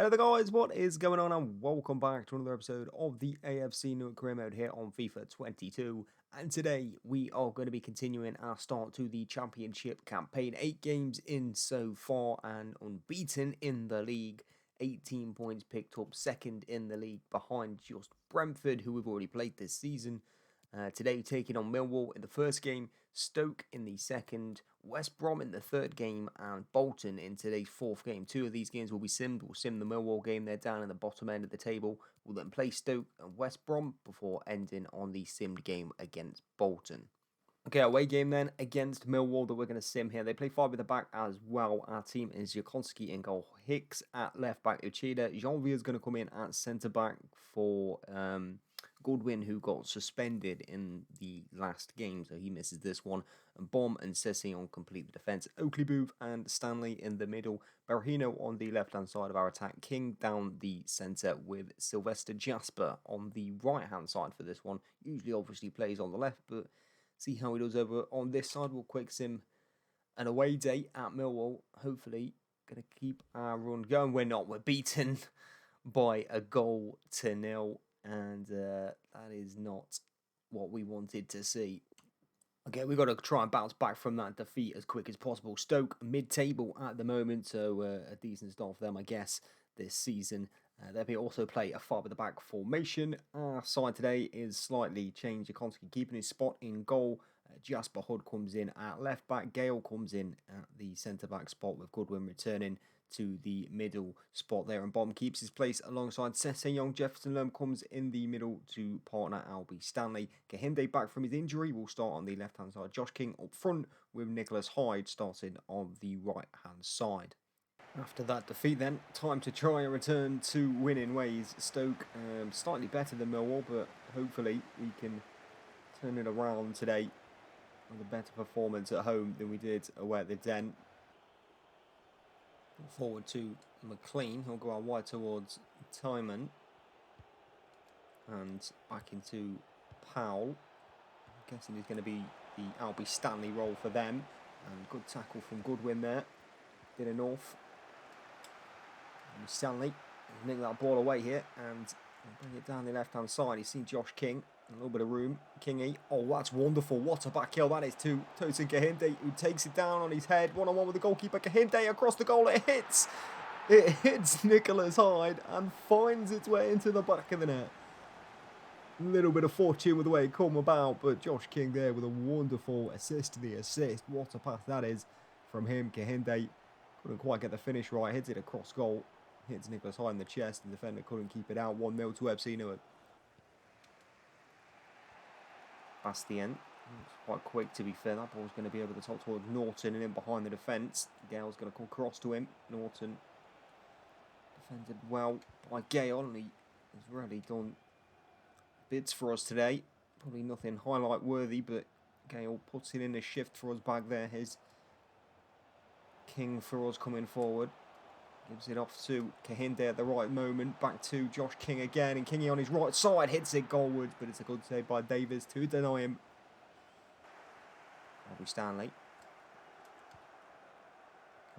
Hello there guys, what is going on and welcome back to another episode of the AFC Newark career mode here on FIFA 22. And today we are going to be continuing our start to the championship campaign. 8 games in so far and unbeaten in the league. 18 points picked up, second in the league behind just Brentford, who we've already played this season. Today taking on Millwall in the first game, Stoke in the second, West Brom in the third game, and Bolton in today's fourth game. Two of these games will be simmed. We'll sim the Millwall game, they're down in the bottom end of the table. We'll then play Stoke and West Brom before ending on the simmed game against Bolton. Okay, away game then against Millwall that we're going to sim here. They play 5 at the back as well. Our team is Jakonski in goal, Hicks at left back, Uchida. Janvier is going to come in at centre back for Goodwin, who got suspended in the last game, so he misses this one. And Bomb and Session complete the defence. Oakley Booth and Stanley in the middle. Berahino on the left-hand side of our attack. King down the centre with Sylvester Jasper on the right-hand side for this one. Usually obviously plays on the left, but see how he does over on this side. We'll quick sim an away day at Millwall. Hopefully, going to keep our run going. We're not. We're beaten by a goal to nil. And that is not what we wanted to see. Okay, we've got to try and bounce back from that defeat as quick as possible. Stoke mid-table at the moment, so a decent start for them, I guess, this season. They'll also play a 5 at the back formation. Our side today is slightly changed. Jakonski keeping his spot in goal. Jasper Hood comes in at left back. Gale comes in at the centre back spot with Goodwin returning to the middle spot there, and Bomb keeps his place alongside Sessegnon. Jefferson Lerm comes in the middle to partner Albie Stanley. Kahinde back from his injury will start on the left hand side. Josh King up front with Nicholas Hyde starting on the right hand side. After that defeat then, time to try and return to winning ways. Stoke slightly better than Millwall, but hopefully we can turn it around today with a better performance at home than we did away at the Den. Forward to McLean, he'll go out wide towards Timon and back into Powell. I'm guessing he's going to be the Albie Stanley role for them, and good tackle from Goodwin there. Did enough. Stanley nick that ball away here and bring it down the left hand side. You see Josh King, a little bit of room. Kingy, oh that's wonderful, what a back heel that is to Tosin Kahinde, who takes it down on his head, one-on-one with the goalkeeper. Kahinde across the goal, it hits Nicholas Hyde and finds its way into the back of the net. A little bit of fortune with the way it come about, but Josh King there with a wonderful assist to the assist. What a pass that is from him. Kahinde couldn't quite get the finish right, hits it across goal. Hits Nicholas Hyde in the chest, the defender couldn't keep it out. 1-0 to FC Newark. Bastien, it's quite quick to be fair. That ball's going to be over the top towards Norton and in behind the defence. Gale's going to come across to him. Norton defended well by Gale, and he has really done bits for us today. Probably nothing highlight worthy, but Gale puts it in a shift for us back there. His King for us coming forward. Gives it off to Kahinde at the right moment. Back to Josh King again. And Kingy on his right side hits it goalwards. But it's a good save by Davis to deny him. Albie Stanley.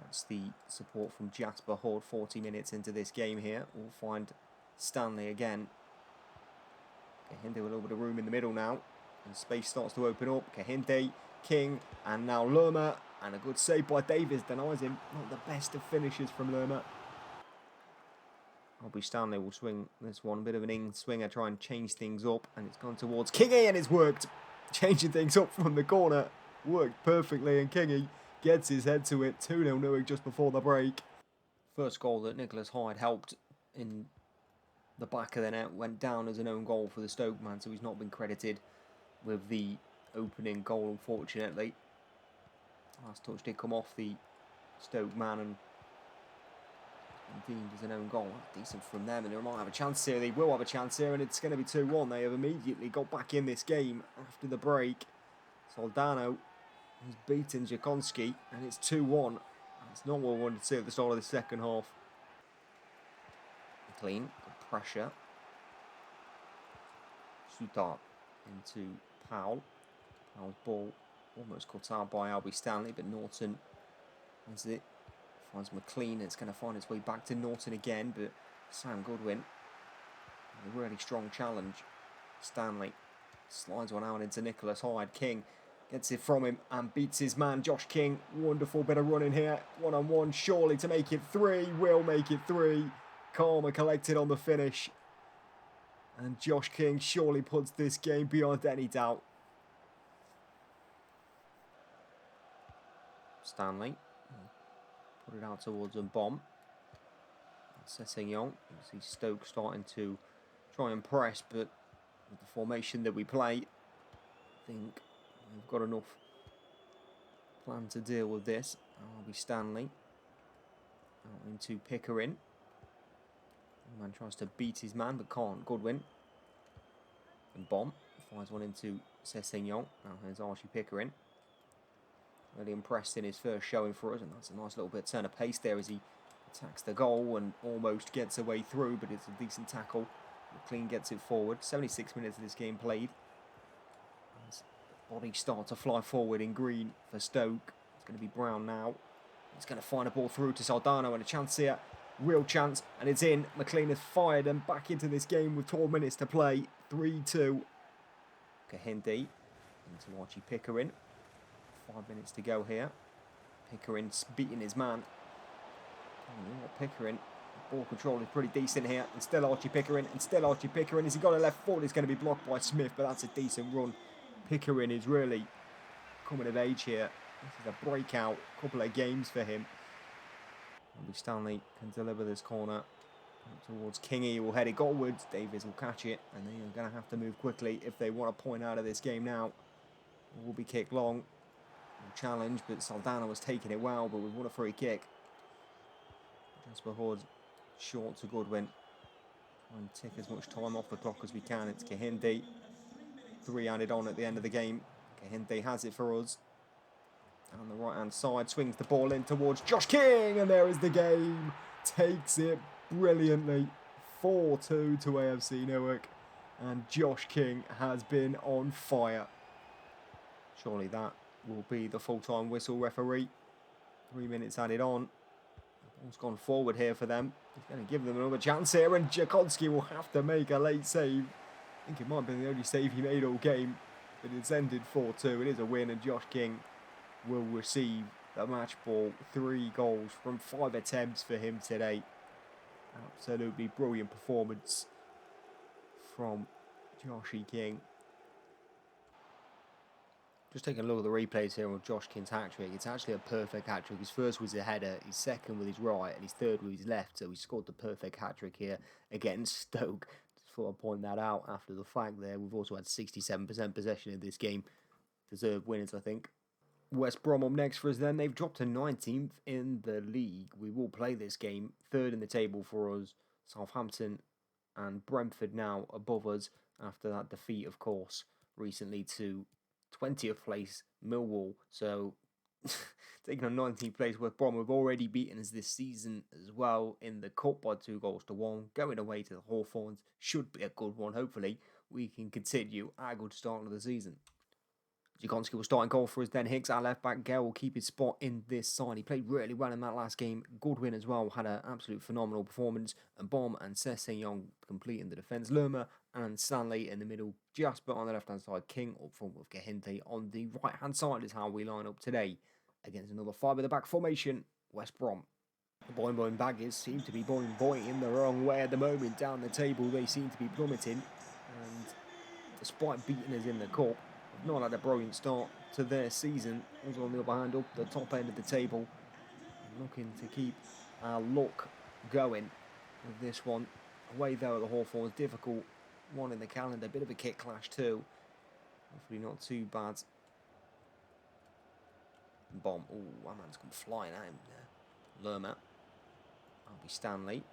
That's the support from Jasper Hood. 40 minutes into this game here. We'll find Stanley again. Kahinde with a little bit of room in the middle now. And space starts to open up. Kahinde, King, and now Lerma. And a good save by Davis, denies him. Not the best of finishes from Lerma. Albie Stanley will swing this one. A bit of an in-swinger, try and change things up. And it's gone towards Kingy, and it's worked. Changing things up from the corner. Worked perfectly, and Kingy gets his head to it. 2-0 Newark just before the break. First goal that Nicholas Hyde helped in the back of the net went down as an own goal for the Stoke man, so he's not been credited with the opening goal, unfortunately. Last touch did come off the Stoke man and deemed as an own goal. Decent from them, and they might have a chance here. They will have a chance here, and it's going to be 2-1. They have immediately got back in this game after the break. Soldano has beaten Jakonski, and it's 2-1. It's not what we wanted to see at the start of the second half. Clean, good pressure. Sutar into Powell. Powell's ball almost cut out by Albie Stanley, but Norton has it Finds McLean. It's going to find its way back to Norton again, but Sam Goodwin. A really strong challenge. Stanley slides one out into Nicholas Hyde. King gets it from him and beats his man, Josh King. Wonderful bit of running here. One-on-one, surely to make it 3. Will make it 3. Calm and collected on the finish. And Josh King surely puts this game beyond any doubt. Stanley. Put it out towards a bomb. Sessegnon. You see Stoke starting to try and press, but with the formation that we play, I think we've got enough plan to deal with this. That'll be Stanley. Out into Pickering. The man tries to beat his man, but can't. Goodwin. And bomb. Fires one into Sessegnon. Now here's Archie Pickering. Really impressed in his first showing for us, and that's a nice little bit of turn of pace there as he attacks the goal and almost gets away through, but it's a decent tackle. McLean gets it forward. 76 minutes of this game played. As bodies start to fly forward in green for Stoke. It's going to be Brown now. He's going to find a ball through to Saldano, and a chance here. Real chance, and it's in. McLean has fired and back into this game with 12 minutes to play. 3-2. Kahindi into Archie Pickering. 5 minutes to go here. Pickering's beating his man. Pickering, ball control is pretty decent here. And still Archie Pickering, and still Archie Pickering. As he got a left foot, it's going to be blocked by Smith, but that's a decent run. Pickering is really coming of age here. This is a breakout couple of games for him. Maybe Stanley can deliver this corner towards Kingy, who will head it goalwards. Davies will catch it, and they are going to have to move quickly if they want to point out of this game now. It will be kicked long. Challenge, but Saldana was taking it well, but we've won a free kick. Jasper Hood short to Goodwin. Try and tick as much time off the clock as we can. It's Kahindi. 3 added on at the end of the game. Kahindi has it for us. Down the right hand side, swings the ball in towards Josh King, and there is the game. Takes it brilliantly. 4-2 to AFC Newark, and Josh King has been on fire. Surely that will be the full-time whistle referee. 3 minutes added on. The ball's gone forward here for them. He's going to give them another chance here, and Jakonski will have to make a late save. I think it might be the only save he made all game, but it's ended 4-2. It is a win, and Josh King will receive the match ball. 3 goals from 5 attempts for him today. Absolutely brilliant performance from Joshy King. Just taking a look at the replays here on Josh King's hat-trick. It's actually a perfect hat-trick. His first was a header, his second with his right, and his third with his left. So he scored the perfect hat-trick here against Stoke. Just thought I'd point that out after the fact there. We've also had 67% possession in this game. Deserved winners, I think. West Brom up next for us then. They've dropped to 19th in the league. We will play this game. 3rd in the table for us. Southampton and Brentford now above us after that defeat, of course, recently to 20th place Millwall. So taking on 19th place West Brom, have already beaten us this season as well in the cup by 2-1. Going away to the Hawthorns should be a good one. Hopefully we can continue our good start of the season. Jakonski will start in goal for us then. Hicks, our left back. Gale will keep his spot in this side. He played really well in that last game. Goodwin as well had an absolute phenomenal performance. And Bomb and Sessegnon completing the defence. Lerma and Stanley in the middle. Jasper on the left-hand side. King up front with Gahinte on the right-hand side is how we line up today against another 5-at-the-back formation. West Brom. The boing baggers seem to be boing the wrong way at the moment. Down the table, they seem to be plummeting. And despite beating us in the cup, not had a brilliant start to their season. Also on the other hand, up the top end of the table, looking to keep our luck going with this one. Away though at the Hawthorns, difficult one in the calendar, bit of a kick clash too. Hopefully not too bad. Bomb, oh, that man's come flying at him there. Lerma, that'll be Stanley.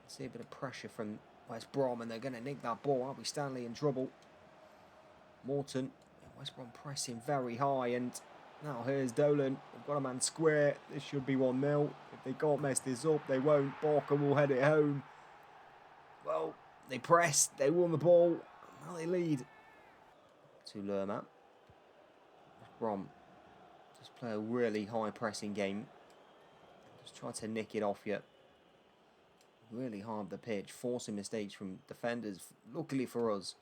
See a bit of pressure from West Brom, and they're going to nick that ball. That'll be Stanley in trouble. Morton. West Brom pressing very high, and now here's Dolan. We've got a man square. This should be 1-0. If they can't mess this up, they won't. Barker will head it home. Well, they pressed. They won the ball. Now they lead. To Lerma. West Brom just play a really high pressing game. Just Try to nick it off you. Really hard the pitch, forcing mistakes from defenders. Luckily for us,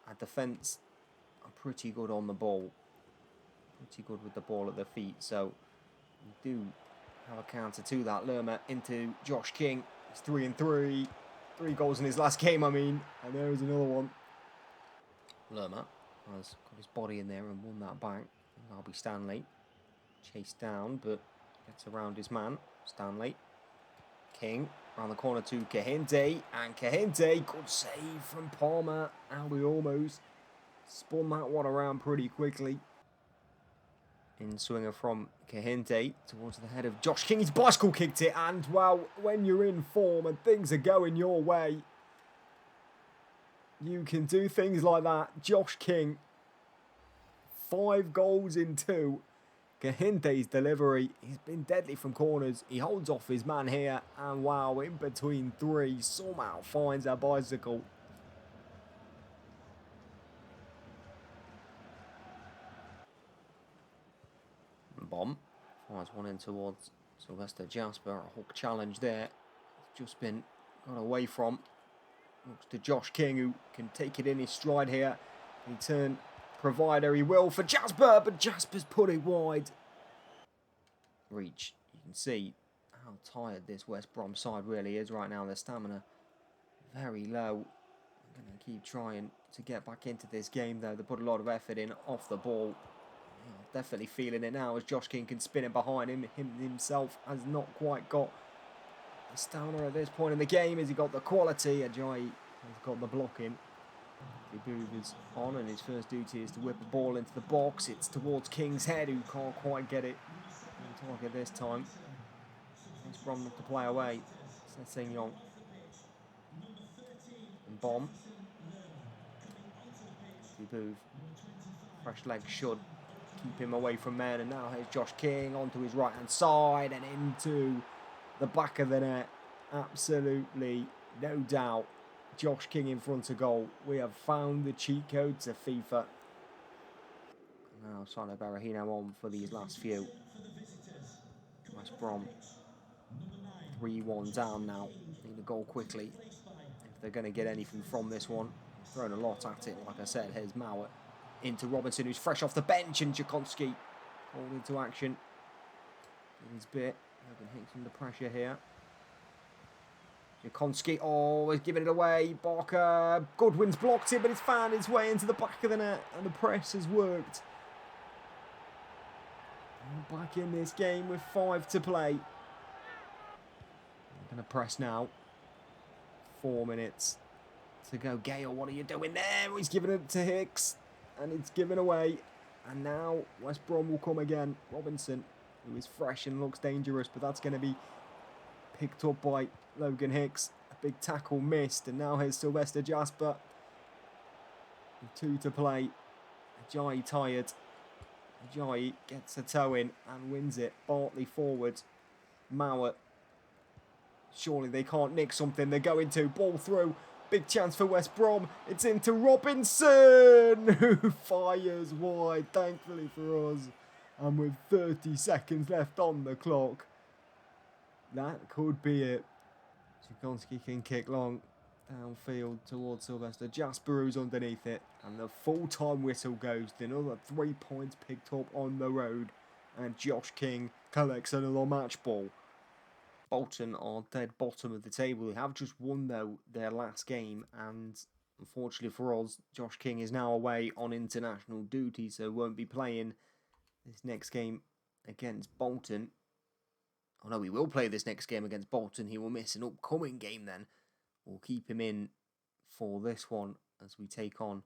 our defence are pretty good on the ball. Pretty good with the ball at their feet. So we do have a counter to that. Lerma into Josh King. It's 3-3. 3 goals in his last game, I mean. And there is another one. Lerma has got his body in there and won that back. That'll be Stanley. Chased down, but gets around his man. Stanley. King. Around the corner to Kahinde. And Kahinde, good save from Palmer. And we almost spun that one around pretty quickly. In swinger from Kahinde towards the head of Josh King. His bicycle kicked it. And, well, when you're in form and things are going your way, you can do things like that. Josh King, 5 goals in 2. Kahinde's delivery, he's been deadly from corners. He holds off his man here. And wow, in between 3, somehow finds a bicycle. Bomb. Fires one in towards Sylvester Jasper. A hook challenge there. It's just been got away from. Looks to Josh King, who can take it in his stride here. He turn provider, he will for Jasper, but Jasper's put it wide. Reach. You can see how tired this West Brom side really is right now. Their stamina very low. I'm going to keep trying to get back into this game, though. They put a lot of effort in off the ball. Definitely feeling it now as Josh King can spin it behind him. Himself has not quite got the stamina at this point in the game. Has he got the quality? Ajayi has got the blocking. Dibu is on, and his first duty is to whip the ball into the box. It's towards King's head, who can't quite get it on target this time. West Brom look to play away. Sessegnon. And Bomb. Dibu. Fresh leg should keep him away from men, and now here's Josh King onto his right hand side and into the back of the net. Absolutely no doubt. Josh King in front of goal. We have found the cheat code to FIFA. Now Sano Barahino on for these last few. West Brom 3-1 down now. Need a goal quickly if they're going to get anything from this one. Thrown a lot at it, like I said. Here's Mauer into Robinson, who's fresh off the bench, and Jakonski called into action. In his bit, Logan Hicks under pressure here. Jakonski, oh, he's giving it away. Barker, Goodwin's blocked it, but it's found its way into the back of the net, and the press has worked. And back in this game with 5 to play. I'm going to press now. 4 minutes to go. Gale, what are you doing there? He's giving it to Hicks. And it's given away. And now West Brom will come again. Robinson, who is fresh and looks dangerous, but that's going to be picked up by Logan Hicks. A big tackle missed. And now here's Sylvester Jasper. 2 to play. Ajayi tired. Ajayi gets a toe in and wins it. Bartley forward. Mauer. Surely they can't nick something. They're going to. Ball through. Big chance for West Brom. It's into Robinson, who fires wide, thankfully for us. And with 30 seconds left on the clock, that could be it. Jakonski can kick long downfield towards Sylvester Jasper, who's underneath it. And the full-time whistle goes. Another 3 points picked up on the road. And Josh King collects another match ball. Bolton are dead bottom of the table. They have just won, though, their last game. And unfortunately for us, Josh King is now away on international duty, so won't be playing this next game against Bolton. Oh no, he will play this next game against Bolton. He will miss an upcoming game then. We'll keep him in for this one as we take on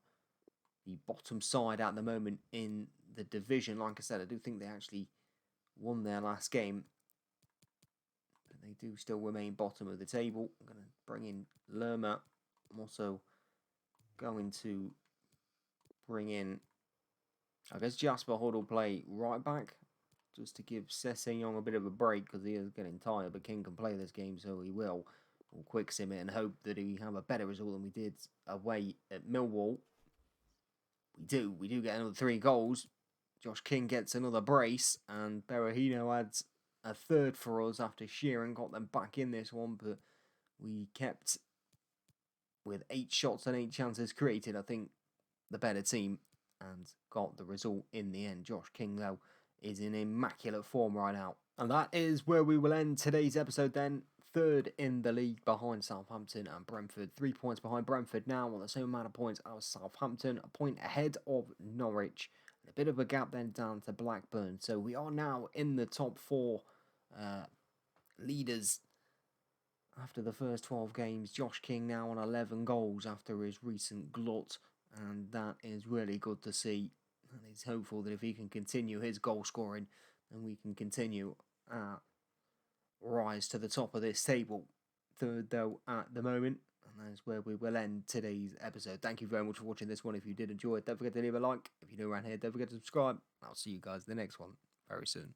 the bottom side at the moment in the division. Like I said, I do think they actually won their last game. They do still remain bottom of the table. I'm going to bring in Lerma. I'm also going to bring in, I guess, Jasper Hood will play right back, just to give Sessegnon a bit of a break, because he is getting tired, but King can play this game, so he will. We'll quick sim it and hope that we have a better result than we did away at Millwall. We do get another 3 goals. Josh King gets another brace, and Berahino adds a third for us after Sheeran got them back in this one, but we kept with 8 shots and 8 chances created, I think, the better team and got the result in the end. Josh King, though, is in immaculate form right now. And that is where we will end today's episode then. Third in the league behind Southampton and Brentford. 3 points behind Brentford now on the same amount of points as Southampton. A point ahead of Norwich. A bit of a gap then down to Blackburn. So we are now in the top 4 leaders after the first 12 games. Josh King now on 11 goals after his recent glut. And that is really good to see. And he's hopeful that if he can continue his goal scoring, then we can continue our rise to the top of this table. Third, though, at the moment. And that's where we will end today's episode. Thank you very much for watching this one. If you did enjoy it, don't forget to leave a like. If you're new around here, don't forget to subscribe. I'll see you guys in the next one very soon.